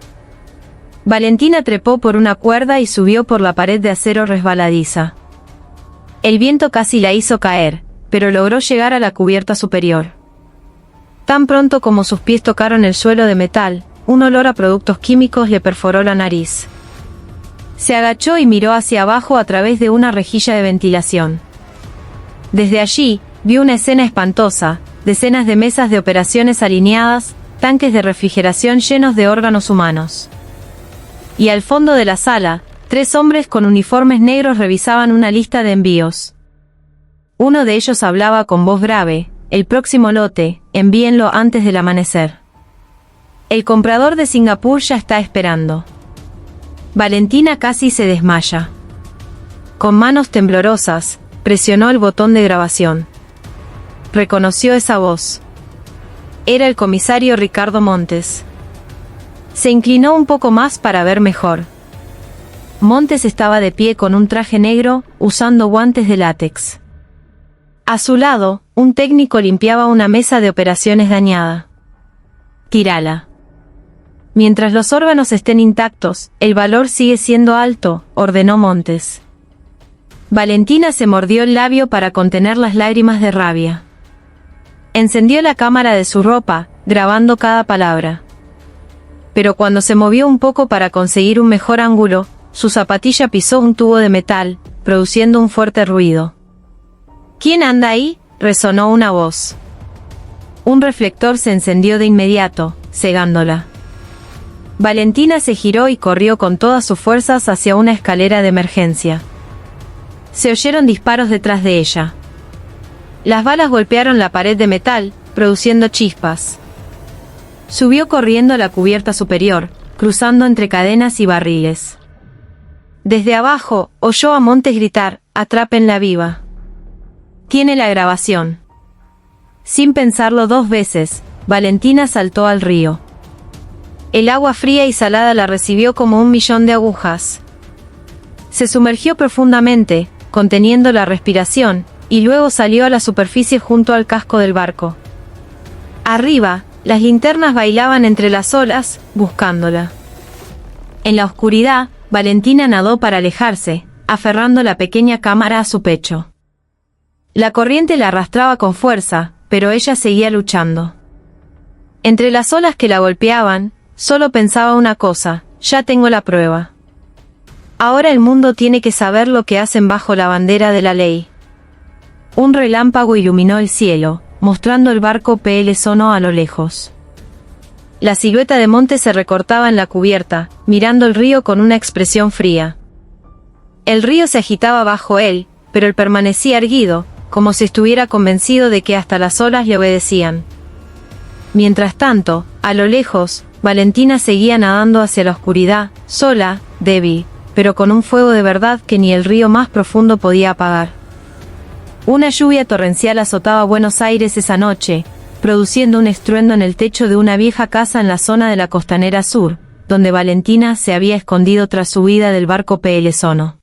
Valentina trepó por una cuerda y subió por la pared de acero resbaladiza. El viento casi la hizo caer, pero logró llegar a la cubierta superior. Tan pronto como sus pies tocaron el suelo de metal, un olor a productos químicos le perforó la nariz. Se agachó y miró hacia abajo a través de una rejilla de ventilación. Desde allí, vio una escena espantosa, decenas de mesas de operaciones alineadas, tanques de refrigeración llenos de órganos humanos. Y al fondo de la sala, 3 hombres con uniformes negros revisaban una lista de envíos. Uno de ellos hablaba con voz grave: «El próximo lote, envíenlo antes del amanecer. El comprador de Singapur ya está esperando». Valentina casi se desmaya. Con manos temblorosas, presionó el botón de grabación. Reconoció esa voz. Era el comisario Ricardo Montes. Se inclinó un poco más para ver mejor. Montes estaba de pie con un traje negro, usando guantes de látex. A su lado, un técnico limpiaba una mesa de operaciones dañada. «Tírala. Mientras los órganos estén intactos, el valor sigue siendo alto», ordenó Montes. Valentina se mordió el labio para contener las lágrimas de rabia. Encendió la cámara de su ropa, grabando cada palabra. Pero cuando se movió un poco para conseguir un mejor ángulo, su zapatilla pisó un tubo de metal, produciendo un fuerte ruido. «¿Quién anda ahí?», resonó una voz. Un reflector se encendió de inmediato, cegándola. Valentina se giró y corrió con todas sus fuerzas hacia una escalera de emergencia. Se oyeron disparos detrás de ella. Las balas golpearon la pared de metal, produciendo chispas. Subió corriendo a la cubierta superior, cruzando entre cadenas y barriles. Desde abajo, oyó a Montes gritar: «Atrápenla viva». Tiene la grabación. Sin pensarlo 2 veces, Valentina saltó al río. El agua fría y salada la recibió como 1.000.000 de agujas. Se sumergió profundamente, conteniendo la respiración, y luego salió a la superficie junto al casco del barco. Arriba, las linternas bailaban entre las olas, buscándola. En la oscuridad, Valentina nadó para alejarse, aferrando la pequeña cámara a su pecho. La corriente la arrastraba con fuerza, pero ella seguía luchando. Entre las olas que la golpeaban, solo pensaba una cosa: ya tengo la prueba. Ahora el mundo tiene que saber lo que hacen bajo la bandera de la ley. Un relámpago iluminó el cielo, mostrando el barco P.L. Sono a lo lejos. La silueta de Montes se recortaba en la cubierta, mirando el río con una expresión fría. El río se agitaba bajo él, pero él permanecía erguido, como si estuviera convencido de que hasta las olas le obedecían. Mientras tanto, a lo lejos, Valentina seguía nadando hacia la oscuridad, sola, débil, pero con un fuego de verdad que ni el río más profundo podía apagar. Una lluvia torrencial azotaba Buenos Aires esa noche, produciendo un estruendo en el techo de una vieja casa en la zona de la costanera sur, donde Valentina se había escondido tras su huida del barco P.L. Sono.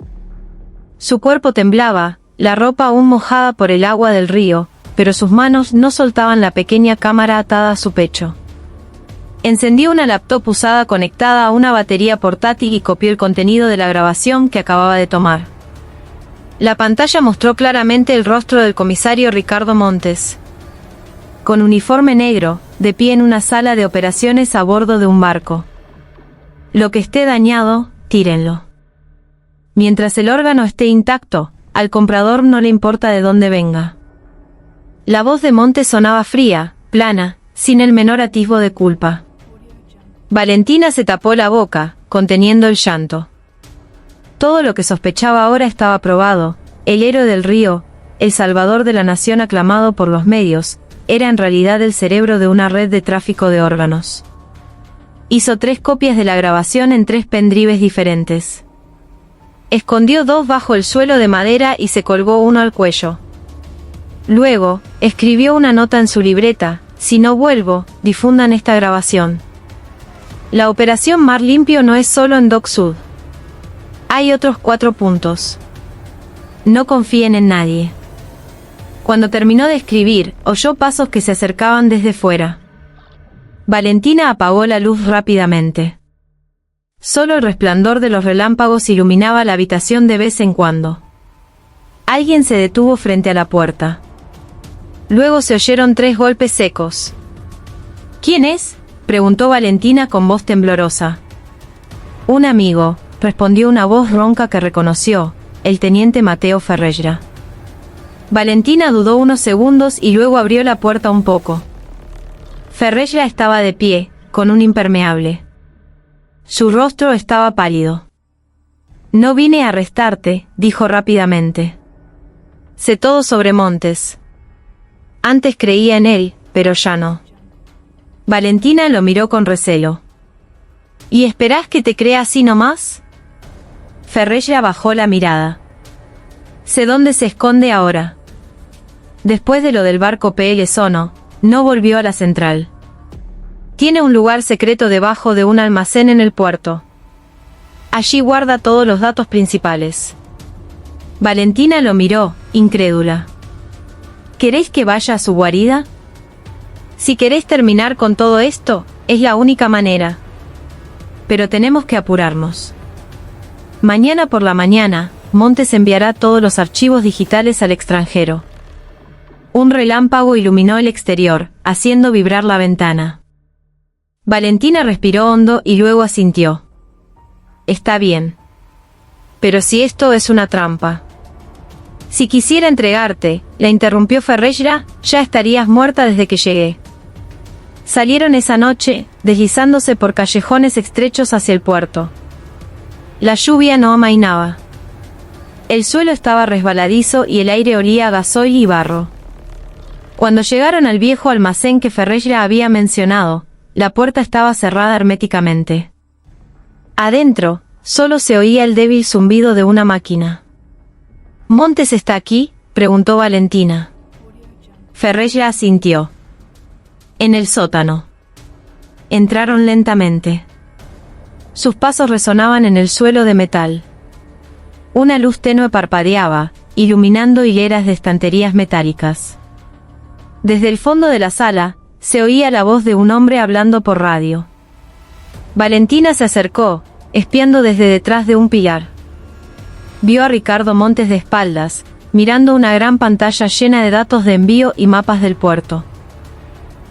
Su cuerpo temblaba, la ropa aún mojada por el agua del río, pero sus manos no soltaban la pequeña cámara atada a su pecho. Encendió una laptop usada conectada a una batería portátil y copió el contenido de la grabación que acababa de tomar. La pantalla mostró claramente el rostro del comisario Ricardo Montes. Con uniforme negro, de pie en una sala de operaciones a bordo de un barco. «Lo que esté dañado, tírenlo. Mientras el órgano esté intacto, Al comprador no le importa de dónde venga. La voz de Montes sonaba fría, plana, sin el menor atisbo de culpa. Valentina se tapó la boca, conteniendo el llanto. Todo lo que sospechaba ahora estaba probado. El héroe del río, el salvador de la nación aclamado por los medios, era en realidad el cerebro de una red de tráfico de órganos. Hizo 3 copias de la grabación en 3 pendrives diferentes. Escondió 2 bajo el suelo de madera y se colgó uno al cuello. Luego, escribió una nota en su libreta: si no vuelvo, difundan esta grabación. La operación Mar Limpio no es solo en Dock Sud. Hay otros 4 puntos. No confíen en nadie. Cuando terminó de escribir, oyó pasos que se acercaban desde fuera. Valentina apagó la luz rápidamente. Solo el resplandor de los relámpagos iluminaba la habitación de vez en cuando. Alguien se detuvo frente a la puerta. Luego se oyeron 3 golpes secos. ¿Quién es?, preguntó Valentina con voz temblorosa. Un amigo, respondió una voz ronca que reconoció, el teniente Mateo Ferreira. Valentina dudó unos segundos y luego abrió la puerta un poco. Ferreira estaba de pie, con un impermeable. Su rostro estaba pálido. No vine a arrestarte, dijo rápidamente. Sé todo sobre Montes. Antes creía en él, pero ya no. Valentina lo miró con recelo. ¿Y esperás que te crea así nomás? Ferreira bajó la mirada. Sé dónde se esconde ahora. Después de lo del barco PL Sono, no volvió a la central. Tiene un lugar secreto debajo de un almacén en el puerto. Allí guarda todos los datos principales. Valentina lo miró, incrédula. ¿Queréis que vaya a su guarida? Si queréis terminar con todo esto, es la única manera. Pero tenemos que apurarnos. Mañana por la mañana, Montes enviará todos los archivos digitales al extranjero. Un relámpago iluminó el exterior, haciendo vibrar la ventana. Valentina respiró hondo y luego asintió. Está bien. Pero si esto es una trampa. Si quisiera entregarte, la interrumpió Ferreira, ya estarías muerta desde que llegué. Salieron esa noche, deslizándose por callejones estrechos hacia el puerto. La lluvia no amainaba. El suelo estaba resbaladizo y el aire olía a gasoil y barro. Cuando llegaron al viejo almacén que Ferreira había mencionado, la puerta estaba cerrada herméticamente. Adentro, solo se oía el débil zumbido de una máquina. ¿Montes está aquí?, preguntó Valentina. Ferreira asintió. En el sótano. Entraron lentamente. Sus pasos resonaban en el suelo de metal. Una luz tenue parpadeaba, iluminando hileras de estanterías metálicas. Desde el fondo de la sala, se oía la voz de un hombre hablando por radio. Valentina se acercó, espiando desde detrás de un pilar. Vio a Ricardo Montes de espaldas, mirando una gran pantalla llena de datos de envío y mapas del puerto.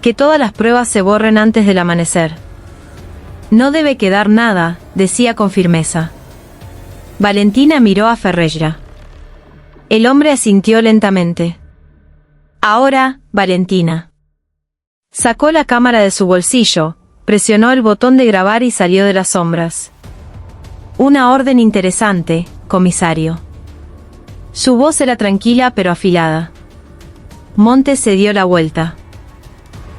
Que todas las pruebas se borren antes del amanecer. No debe quedar nada, decía con firmeza. Valentina miró a Ferreira. El hombre asintió lentamente. Ahora, Valentina. Sacó la cámara de su bolsillo, presionó el botón de grabar y salió de las sombras. Una orden interesante, comisario. Su voz era tranquila pero afilada. Montes se dio la vuelta.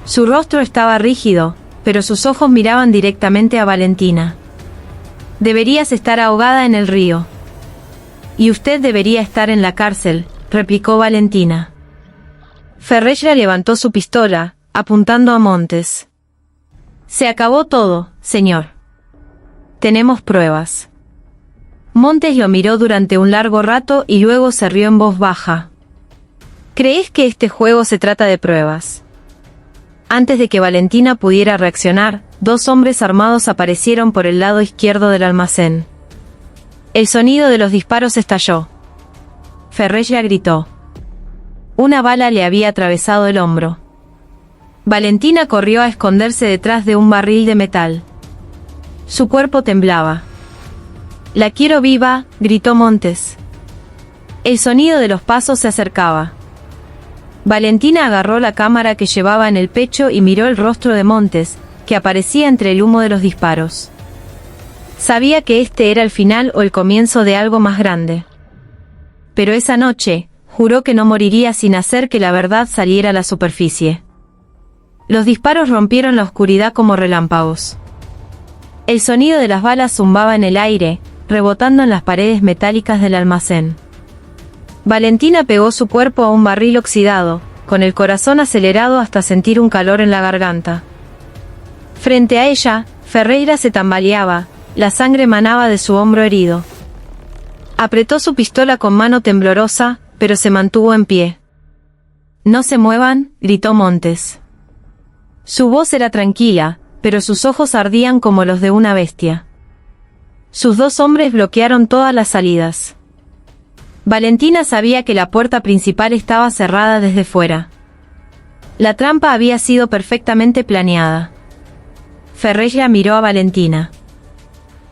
Su rostro estaba rígido, pero sus ojos miraban directamente a Valentina. Deberías estar ahogada en el río. Y usted debería estar en la cárcel, replicó Valentina. Ferreira levantó su pistola, apuntando a Montes. Se acabó todo, señor. Tenemos pruebas. Montes lo miró durante un largo rato y luego se rió en voz baja. ¿Crees que este juego se trata de pruebas? Antes de que Valentina pudiera reaccionar, 2 hombres armados aparecieron por el lado izquierdo del almacén. El sonido de los disparos estalló. Ferreira gritó. Una bala le había atravesado el hombro. Valentina corrió a esconderse detrás de un barril de metal. Su cuerpo temblaba. «La quiero viva», gritó Montes. El sonido de los pasos se acercaba. Valentina agarró la cámara que llevaba en el pecho y miró el rostro de Montes, que aparecía entre el humo de los disparos. Sabía que este era el final o el comienzo de algo más grande. Pero esa noche, juró que no moriría sin hacer que la verdad saliera a la superficie. Los disparos rompieron la oscuridad como relámpagos. El sonido de las balas zumbaba en el aire, rebotando en las paredes metálicas del almacén. Valentina pegó su cuerpo a un barril oxidado, con el corazón acelerado hasta sentir un calor en la garganta. Frente a ella, Ferreira se tambaleaba, la sangre manaba de su hombro herido. Apretó su pistola con mano temblorosa, pero se mantuvo en pie. «No se muevan», gritó Montes. Su voz era tranquila, pero sus ojos ardían como los de una bestia. Sus dos hombres bloquearon todas las salidas. Valentina sabía que la puerta principal estaba cerrada desde fuera. La trampa había sido perfectamente planeada. Ferreira miró a Valentina.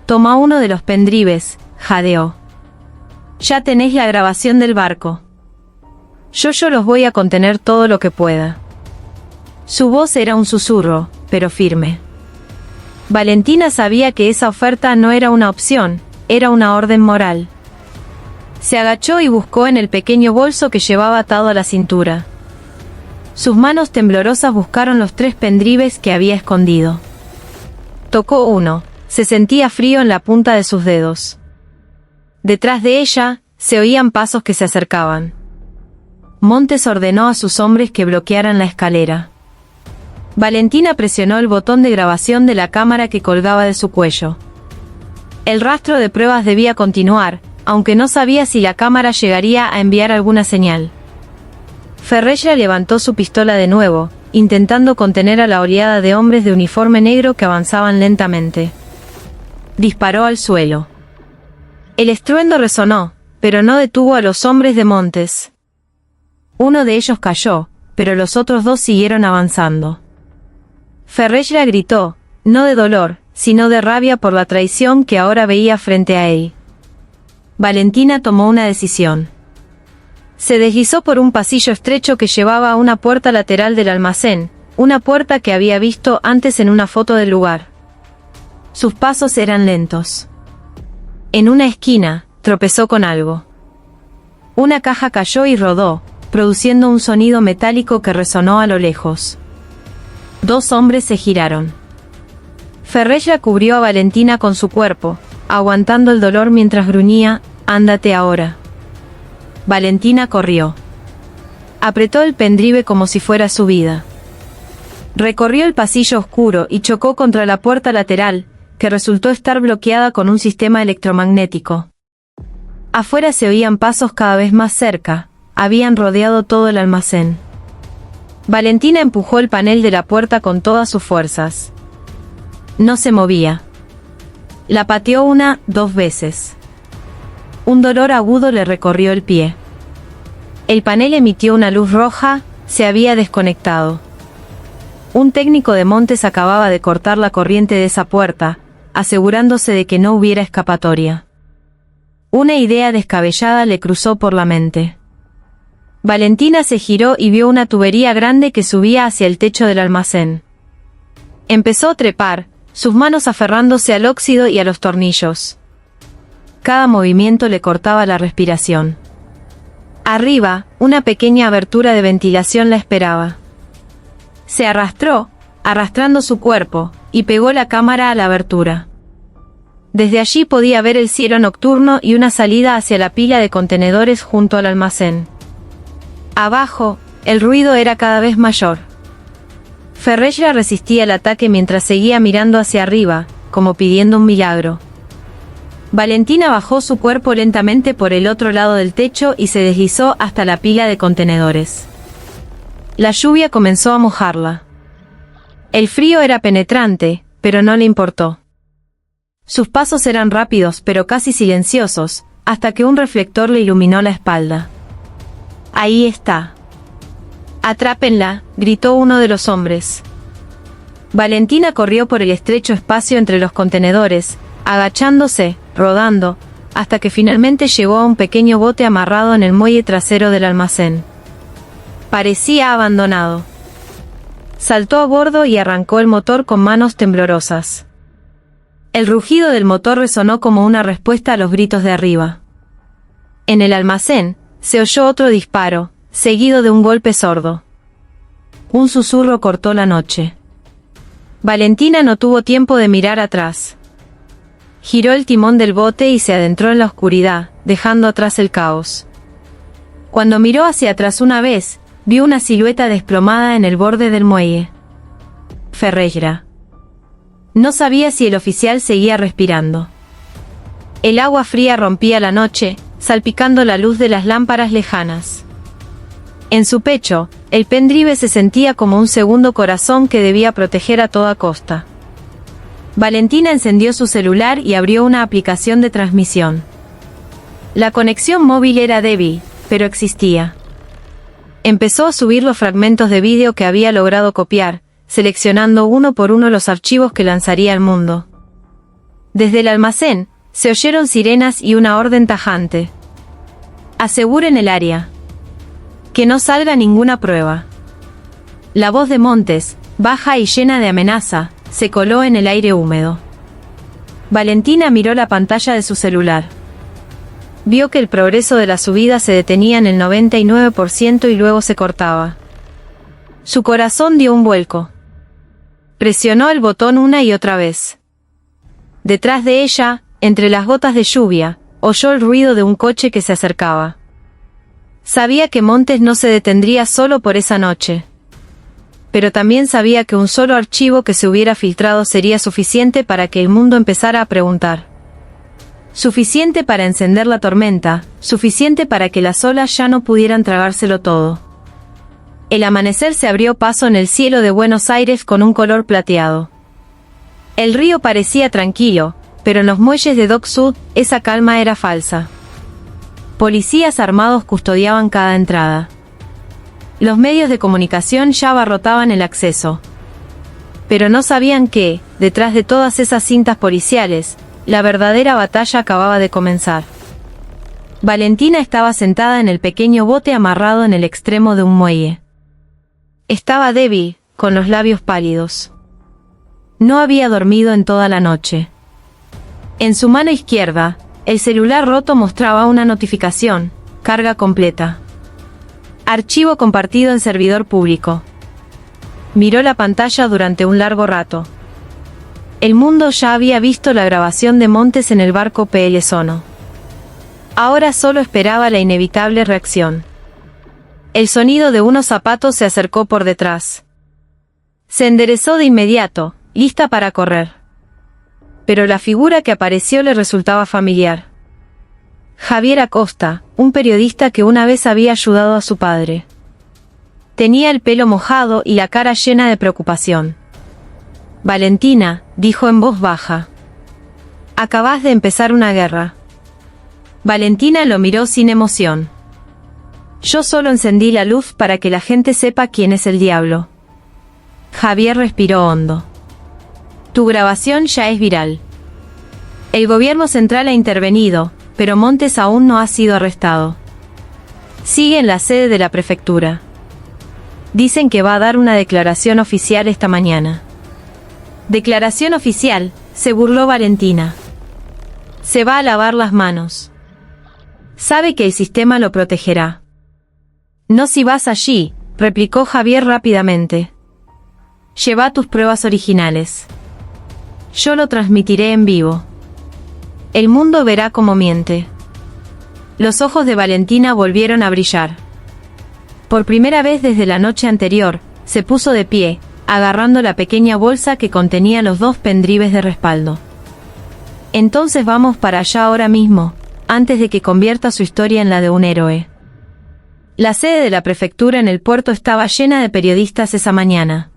«Toma uno de los pendrives», jadeó. «Ya tenés la grabación del barco. Yo los voy a contener todo lo que pueda». Su voz era un susurro, pero firme. Valentina sabía que esa oferta no era una opción, era una orden moral. Se agachó y buscó en el pequeño bolso que llevaba atado a la cintura. Sus manos temblorosas buscaron los 3 pendrives que había escondido. Tocó uno, se sentía frío en la punta de sus dedos. Detrás de ella, se oían pasos que se acercaban. Montes ordenó a sus hombres que bloquearan la escalera. Valentina presionó el botón de grabación de la cámara que colgaba de su cuello. El rastro de pruebas debía continuar, aunque no sabía si la cámara llegaría a enviar alguna señal. Ferreira levantó su pistola de nuevo, intentando contener a la oleada de hombres de uniforme negro que avanzaban lentamente. Disparó al suelo. El estruendo resonó, pero no detuvo a los hombres de Montes. Uno de ellos cayó, pero los otros 2 siguieron avanzando. Ferreira gritó, no de dolor, sino de rabia por la traición que ahora veía frente a él. Valentina tomó una decisión. Se deslizó por un pasillo estrecho que llevaba a una puerta lateral del almacén, una puerta que había visto antes en una foto del lugar. Sus pasos eran lentos. En una esquina, tropezó con algo. Una caja cayó y rodó, produciendo un sonido metálico que resonó a lo lejos. 2 hombres se giraron. Ferreira cubrió a Valentina con su cuerpo, aguantando el dolor mientras gruñía, «Ándate ahora». Valentina corrió. Apretó el pendrive como si fuera su vida. Recorrió el pasillo oscuro y chocó contra la puerta lateral, que resultó estar bloqueada con un sistema electromagnético. Afuera se oían pasos cada vez más cerca, habían rodeado todo el almacén. Valentina empujó el panel de la puerta con todas sus fuerzas. No se movía. La pateó 2 veces. Un dolor agudo le recorrió el pie. El panel emitió una luz roja, se había desconectado. Un técnico de Montes acababa de cortar la corriente de esa puerta, asegurándose de que no hubiera escapatoria. Una idea descabellada le cruzó por la mente. Valentina se giró y vio una tubería grande que subía hacia el techo del almacén. Empezó a trepar, sus manos aferrándose al óxido y a los tornillos. Cada movimiento le cortaba la respiración. Arriba, una pequeña abertura de ventilación la esperaba. Se arrastró, arrastrando su cuerpo, y pegó la cámara a la abertura. Desde allí podía ver el cielo nocturno y una salida hacia la pila de contenedores junto al almacén. Abajo, el ruido era cada vez mayor. Ferreira resistía el ataque mientras seguía mirando hacia arriba, como pidiendo un milagro. Valentina bajó su cuerpo lentamente por el otro lado del techo y se deslizó hasta la pila de contenedores. La lluvia comenzó a mojarla. El frío era penetrante, pero no le importó. Sus pasos eran rápidos pero casi silenciosos, hasta que un reflector le iluminó la espalda. «Ahí está». «Atrápenla», gritó uno de los hombres. Valentina corrió por el estrecho espacio entre los contenedores, agachándose, rodando, hasta que finalmente llegó a un pequeño bote amarrado en el muelle trasero del almacén. Parecía abandonado. Saltó a bordo y arrancó el motor con manos temblorosas. El rugido del motor resonó como una respuesta a los gritos de arriba. En el almacén, se oyó otro disparo, seguido de un golpe sordo. Un susurro cortó la noche. Valentina no tuvo tiempo de mirar atrás. Giró el timón del bote y se adentró en la oscuridad, dejando atrás el caos. Cuando miró hacia atrás una vez, vio una silueta desplomada en el borde del muelle. Ferreira. No sabía si el oficial seguía respirando. El agua fría rompía la noche, salpicando la luz de las lámparas lejanas. En su pecho, el pendrive se sentía como un segundo corazón que debía proteger a toda costa. Valentina encendió su celular y abrió una aplicación de transmisión. La conexión móvil era débil, pero existía. Empezó a subir los fragmentos de vídeo que había logrado copiar, seleccionando uno por uno los archivos que lanzaría al mundo. Desde el almacén, se oyeron sirenas y una orden tajante. Aseguren el área. Que no salga ninguna prueba. La voz de Montes, baja y llena de amenaza, se coló en el aire húmedo. Valentina miró la pantalla de su celular. Vio que el progreso de la subida se detenía en el 99% y luego se cortaba. Su corazón dio un vuelco. Presionó el botón una y otra vez. Detrás de ella, entre las gotas de lluvia, oyó el ruido de un coche que se acercaba. Sabía que Montes no se detendría solo por esa noche. Pero también sabía que un solo archivo que se hubiera filtrado sería suficiente para que el mundo empezara a preguntar. Suficiente para encender la tormenta, suficiente para que las olas ya no pudieran tragárselo todo. El amanecer se abrió paso en el cielo de Buenos Aires con un color plateado. El río parecía tranquilo, pero en los muelles de Dock Sud, esa calma era falsa. Policías armados custodiaban cada entrada. Los medios de comunicación ya abarrotaban el acceso. Pero no sabían que, detrás de todas esas cintas policiales, la verdadera batalla acababa de comenzar. Valentina estaba sentada en el pequeño bote amarrado en el extremo de un muelle. Estaba débil, con los labios pálidos. No había dormido en toda la noche. En su mano izquierda, el celular roto mostraba una notificación, carga completa. Archivo compartido en servidor público. Miró la pantalla durante un largo rato. El mundo ya había visto la grabación de Montes en el barco PL Sono. Ahora solo esperaba la inevitable reacción. El sonido de unos zapatos se acercó por detrás. Se enderezó de inmediato, lista para correr. Pero la figura que apareció le resultaba familiar. Javier Acosta, un periodista que una vez había ayudado a su padre. Tenía el pelo mojado y la cara llena de preocupación. Valentina, dijo en voz baja. Acabás de empezar una guerra. Valentina lo miró sin emoción. Yo solo encendí la luz para que la gente sepa quién es el diablo. Javier respiró hondo. Tu grabación ya es viral. El gobierno central ha intervenido, pero Montes aún no ha sido arrestado. Sigue en la sede de la prefectura. Dicen que va a dar una declaración oficial esta mañana. Declaración oficial, se burló Valentina. Se va a lavar las manos. Sabe que el sistema lo protegerá. No si vas allí, replicó Javier rápidamente. Lleva tus pruebas originales. Yo lo transmitiré en vivo. El mundo verá cómo miente. Los ojos de Valentina volvieron a brillar. Por primera vez desde la noche anterior, se puso de pie, agarrando la pequeña bolsa que contenía los 2 pendrives de respaldo. Entonces vamos para allá ahora mismo, antes de que convierta su historia en la de un héroe. La sede de la prefectura en el puerto estaba llena de periodistas esa mañana.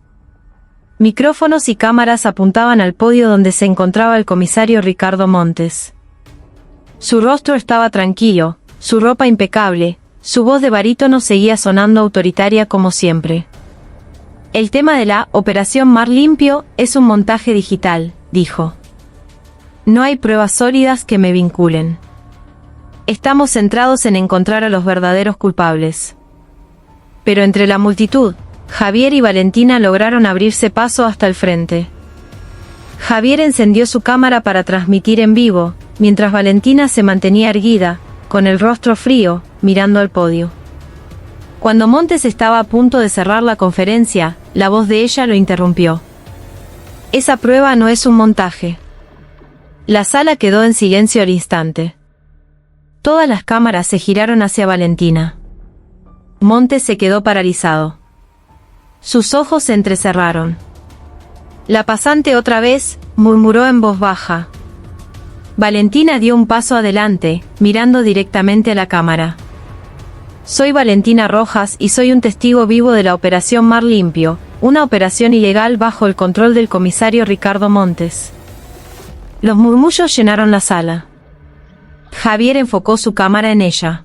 Micrófonos y cámaras apuntaban al podio donde se encontraba el comisario Ricardo Montes. Su rostro estaba tranquilo, su ropa impecable, su voz de barítono seguía sonando autoritaria como siempre. El tema de la Operación Mar Limpio es un montaje digital, dijo. No hay pruebas sólidas que me vinculen. Estamos centrados en encontrar a los verdaderos culpables. Pero entre la multitud, Javier y Valentina lograron abrirse paso hasta el frente. Javier encendió su cámara para transmitir en vivo, mientras Valentina se mantenía erguida, con el rostro frío, mirando al podio. Cuando Montes estaba a punto de cerrar la conferencia, la voz de ella lo interrumpió. Esa prueba no es un montaje. La sala quedó en silencio al instante. Todas las cámaras se giraron hacia Valentina. Montes se quedó paralizado. Sus ojos se entrecerraron. La pasante otra vez, murmuró en voz baja. Valentina dio un paso adelante, mirando directamente a la cámara. Soy Valentina Rojas y soy un testigo vivo de la Operación Mar Limpio, una operación ilegal bajo el control del comisario Ricardo Montes. Los murmullos llenaron la sala. Javier enfocó su cámara en ella.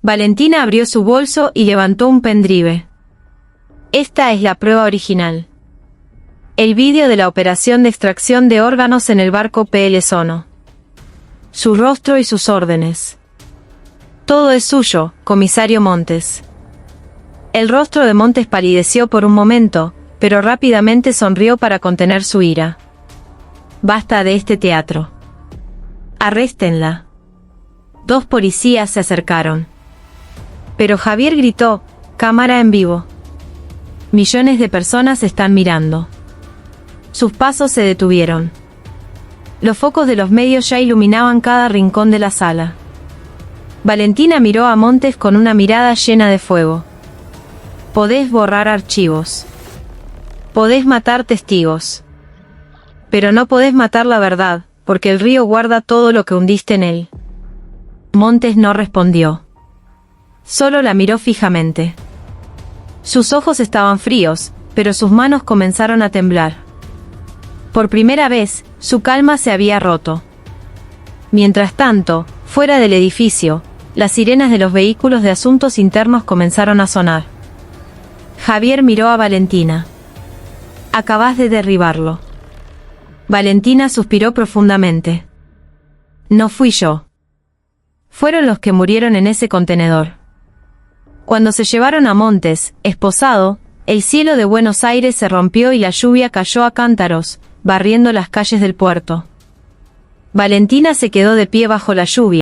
Valentina abrió su bolso y levantó un pendrive. Esta es la prueba original. El vídeo de la operación de extracción de órganos en el barco PL Sono. Su rostro y sus órdenes. Todo es suyo, comisario Montes. El rostro de Montes palideció por un momento, pero rápidamente sonrió para contener su ira. Basta de este teatro. Arréstenla. 2 policías se acercaron. Pero Javier gritó, cámara en vivo. Millones de personas están mirando. Sus pasos se detuvieron. Los focos de los medios ya iluminaban cada rincón de la sala. Valentina miró a Montes con una mirada llena de fuego. Podés borrar archivos. Podés matar testigos. Pero no podés matar la verdad, porque el río guarda todo lo que hundiste en él. Montes no respondió. Solo la miró fijamente. Sus ojos estaban fríos, pero sus manos comenzaron a temblar. Por primera vez, su calma se había roto. Mientras tanto, fuera del edificio, las sirenas de los vehículos de asuntos internos comenzaron a sonar. Javier miró a Valentina. Acabás de derribarlo. Valentina suspiró profundamente. No fui yo. Fueron los que murieron en ese contenedor. Cuando se llevaron a Montes, esposado, el cielo de Buenos Aires se rompió y la lluvia cayó a cántaros, barriendo las calles del puerto. Valentina se quedó de pie bajo la lluvia.